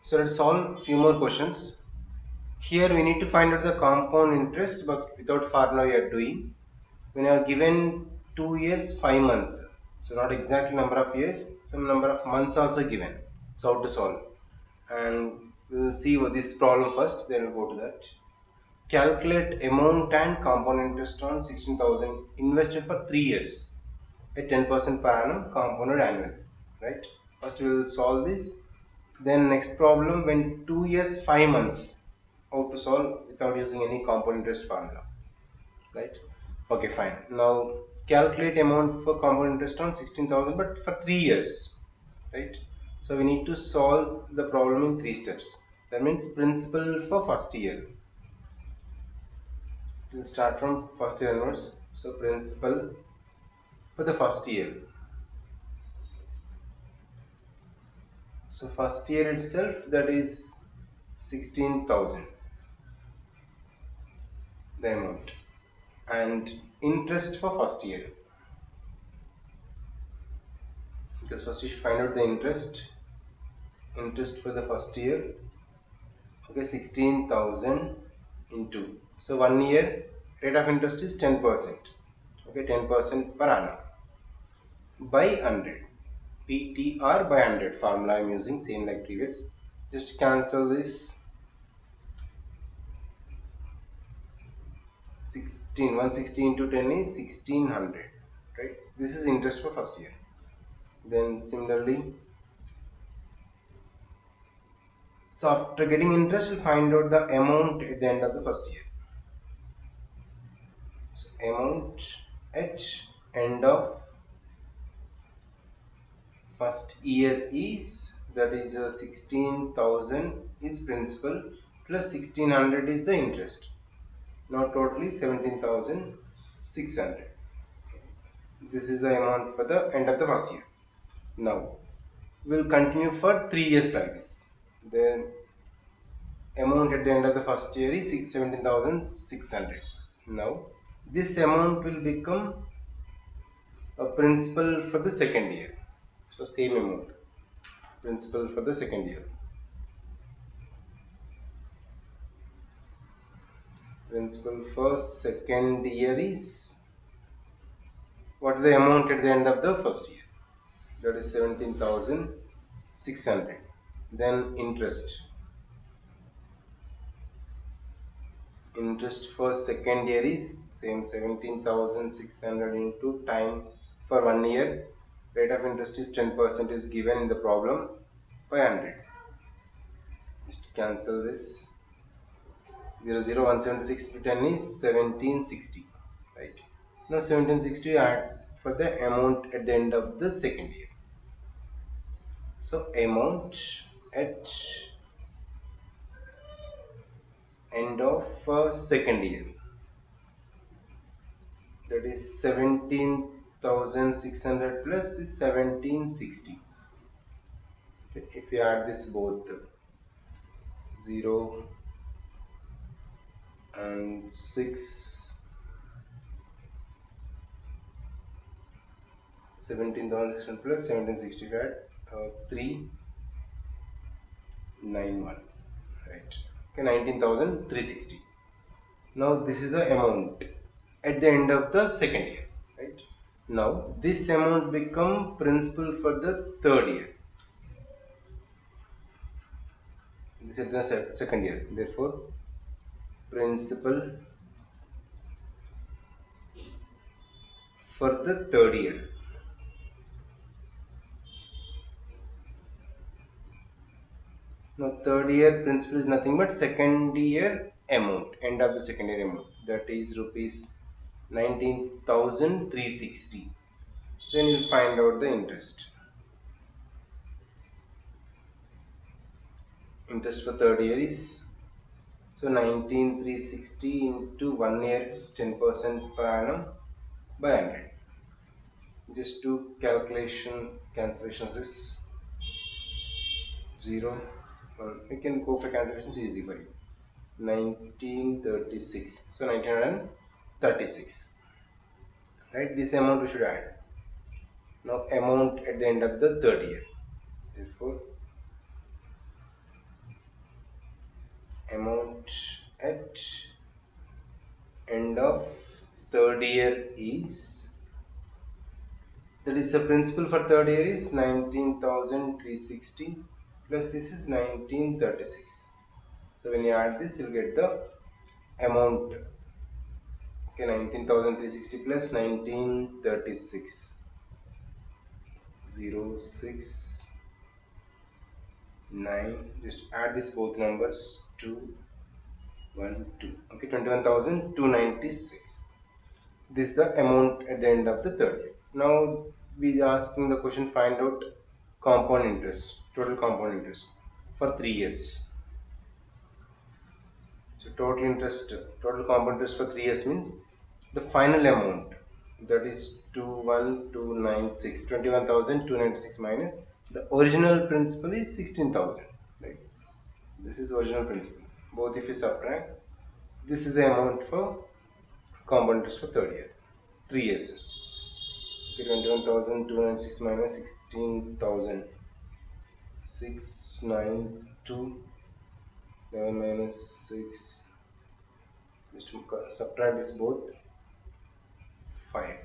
So let's solve few more questions. Here we need to find out the compound interest, but without formula we are doing. When you are given 2 years 5 months, so not exact number of years, some number of months also given. So how to solve? And we'll see what this problem first, then we'll go to that. Calculate amount and compound interest on 16,000 invested for 3 years at 10% per annum compounded annually. Right? First we will solve this. Then next problem, when 2 years 5 months, how to solve without using any compound interest formula. Right? Okay, fine. Now calculate amount for compound interest on 16,000 but for 3 years. Right? So we need to solve the problem in 3 steps. That means principal for first year. We'll start from first year onwards. So principal for the first year. So first year itself, that is 16,000 the amount, and interest for first year, because first you should find out the interest for the first year. Okay, 16,000 into, so 1 year rate of interest is 10%. Okay, 10% per annum by 100. PTR by 100 formula I am using, same like previous. Just cancel this. 160 into 10 is 1600. Right, this is interest for first year. Then similarly, so after getting interest, we'll find out the amount at the end of the first year. So amount at end of first year is, that is 16,000 is principal plus 1600 is the interest. Now totally 17,600. This is the amount for the end of the first year. Now we'll continue for 3 years like this. Then amount at the end of the first year is 17,600. Now this amount will become a principal for the second year. So same amount, principal for the second year. Principal for second year is, what is the amount at the end of the first year? That is 17,600. Then interest. Interest for second year is same 17,600 into time for 1 year. Rate of interest is 10% is given in the problem by 100. Just cancel this. 176 to 10 is 1760. Right. Now 1760 add for the amount at the end of the second year. So amount at end of second year, that is 17,600 plus this 1760. If you add this both 0 and 6, 17,600 plus 1765, 391. Right. Okay, 19,360. Now this is the amount at the end of the second year. Right. Now this amount become principal for the third year. This is the second year. Therefore, principal for the third year. Now third year principal is nothing but second year amount, end of the second year amount, that is rupees 19,360. Then you'll find out the interest. Interest for third year is, so 19,360 into 1 year is 10% per annum by 100. Just do cancellations this 0. We can go for cancellations, easy for you. 1936, so 1936. Right, this amount we should add. Now amount at the end of the third year. Therefore amount at end of third year is, that is the principal for third year is 19,360 plus this is 1936. So when you add this, you'll get the amount. Okay, 19,360 plus 1936, 069. Just add this both numbers, 212. Okay, 21,296. This is the amount at the end of the third year. Now we are asking the question, find out compound interest, total compound interest for 3 years. So total compound interest for 3 years means the final amount, that is 21,296, 21,296 minus the original principal is 16,000. Right? This is original principal. Both if you subtract, this is the amount for compound interest for third year, 3 years. Okay, 21,296 minus 16,000, 692, 11 minus 6, just to subtract this both, 5.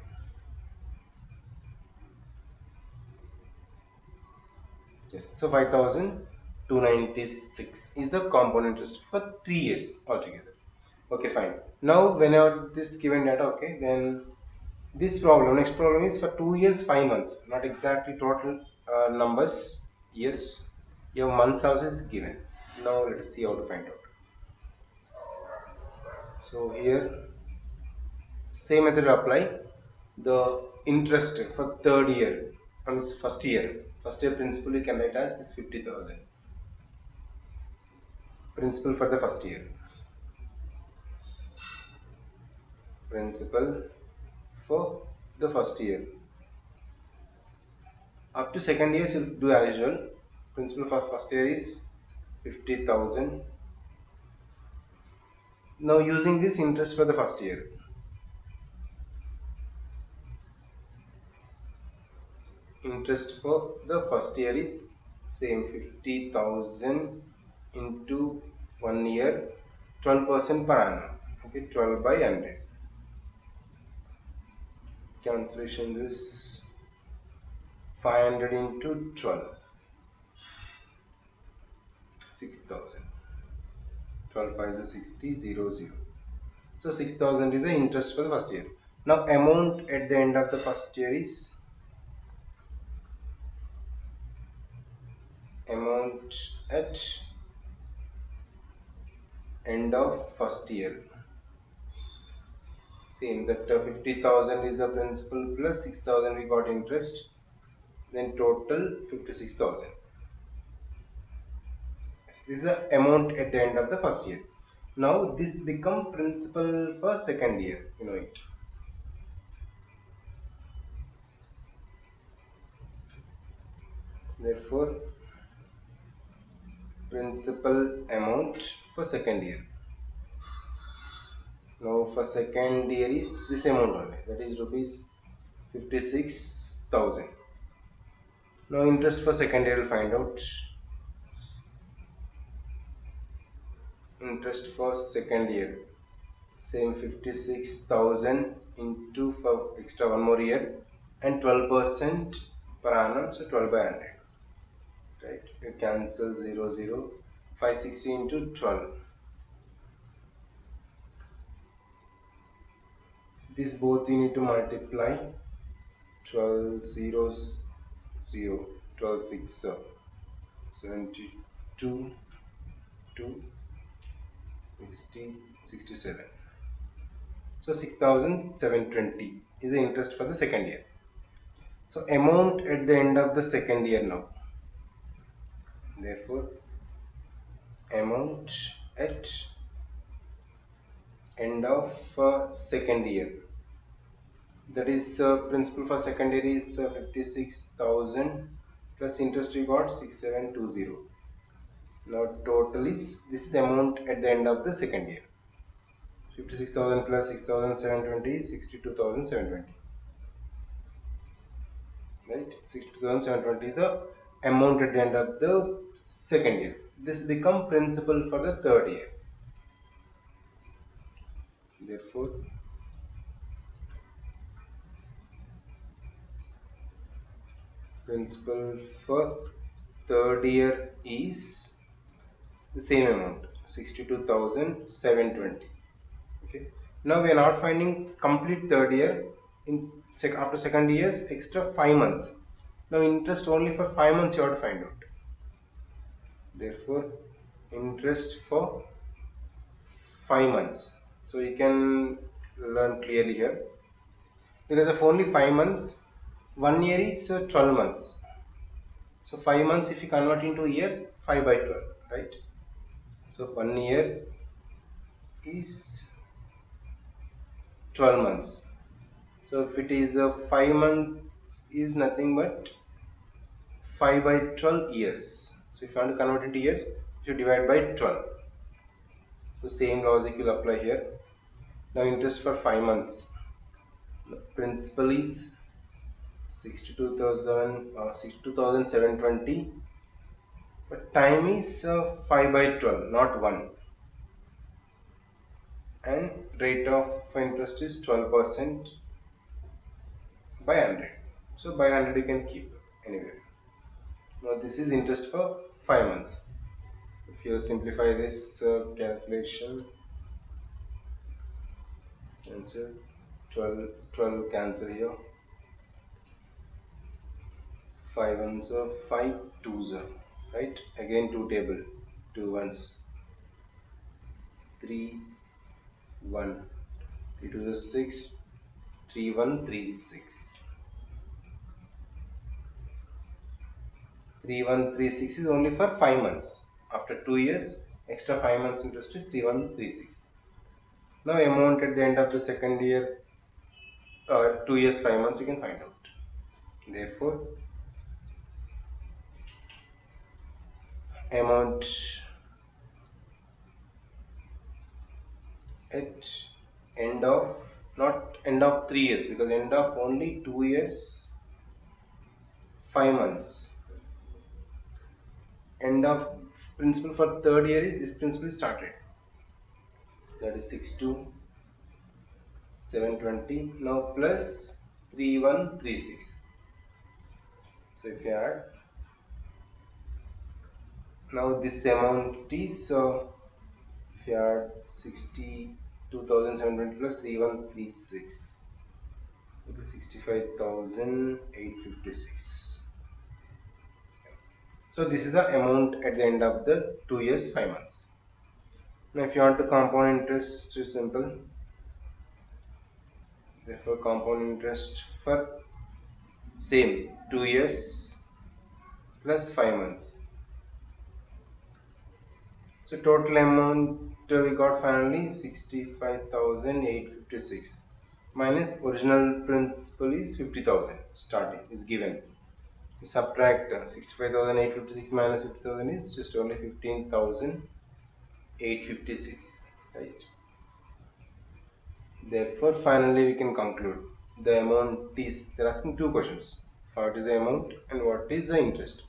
Yes, so 5,296 is the compound interest for 3 years altogether. Okay, fine. Now whenever this given data, okay, then this problem, next problem is for 2 years 5 months, not exactly total numbers years, your months also is given. Now let us see how to find out. So here same method apply. The interest for third year and its first year principal you can write as this 50,000 principal for the first year, principal for the first year. Up to second year you do as usual. Principal for first year is 50,000. Now using this interest for the first year, interest for the first year is same 50,000 into 1 year, 12% per annum. Okay, 12 by 100. Cancellation this 500 into 12, 6,000. 12 5 is 60, 0 0. So 6,000 is the interest for the first year. Now amount at the end of the first year is amount at end of first year. Same, that 50,000 is the principal plus 6,000 we got interest, then total 56,000. This is the amount at the end of the first year. Now this become principal for second year, you know it. Therefore principal amount for second year. Now for second year is this amount only, that is rupees 56,000. Now interest for second year will find out. Interest for second year, same 56,000 into for extra one more year and 12% per annum, so 12 by 100. Right, you cancel 0 0, 560 into 12. This both you need to multiply. 12 zeros 0, 12 6 72 2 60 67. So 6,720 is the interest for the second year. So amount at the end of the second year now. Therefore amount at end of second year, that is principal for second year is 56,000 plus interest we got 6720. Now total is, this is amount at the end of the second year. 56,000 plus 6,720 is 62,720. Right, 62,720 is the amount at the end of the second year. This become principal for the third year. Therefore principal for third year is the same amount, 62,720. Okay. Now we are not finding complete third year. After second years, extra 5 months. Now interest only for 5 months you have to find out. Therefore, interest for 5 months. So you can learn clearly here. Because of only 5 months, 1 year is 12 months. So 5 months, if you convert into years, 5 by 12, right? So 1 year is 12 months. So if it is 5 months is nothing but 5 by 12 years. So if you want to convert into years, you should divide by 12. So same logic will apply here. Now interest for 5 months. The principal is 62,720, but time is 5 by 12, not 1. And rate of interest is 12% by 100. So by 100 you can keep anyway. Now this is interest for 5 months. If you simplify this calculation, cancel 12 cancel here, 5 ones are 5 twos are, right? Again 2 table, 2 ones, 3 1, 3 twos are 6, 3 1 3 6. 3136 is only for 5 months. After 2 years, extra 5 months interest is 3136. Now amount at the end of the second year, 2 years 5 months, you can find out. Therefore amount at end of, not end of 3 years, because end of only 2 years 5 months. End of principal for third year is this principal started, that is 62,720. now plus 3136. So if you add, now this amount is if you add 62,720 plus 3136, it will be 65,856. So this is the amount at the end of the 2 years 5 months. Now if you want to compound interest, it's simple. Therefore compound interest for same 2 years plus 5 months. So total amount we got finally 65,856 minus original principal is 50,000 starting is given. Subtract 65,856 minus 50,000 is just only 15,856, right? Therefore finally we can conclude the amount is, they're asking two questions, what is the amount and what is the interest.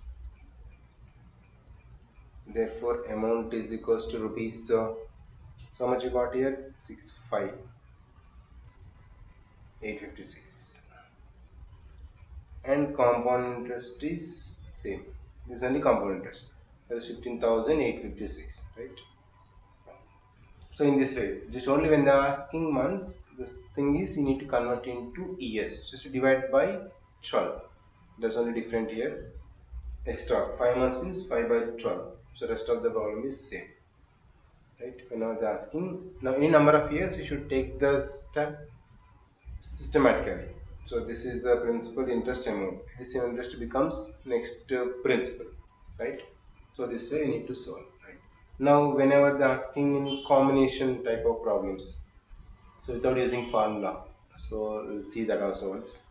Therefore amount is equals to rupees, so how much you got here, 65,856, and compound interest is same, this is only compound interest, that is 15,856, right? So in this way, just only when they are asking months, this thing is you need to convert into years, just to divide by 12. That's only different here. Extra 5 months means 5 by 12. So rest of the problem is same, right? When they are asking now any number of years, you should take the step systematically. So this is the principal interest amount. This interest becomes next principal, right? So this way you need to solve. Now whenever they are asking in combination type of problems, so without using formula, so we'll see that also once.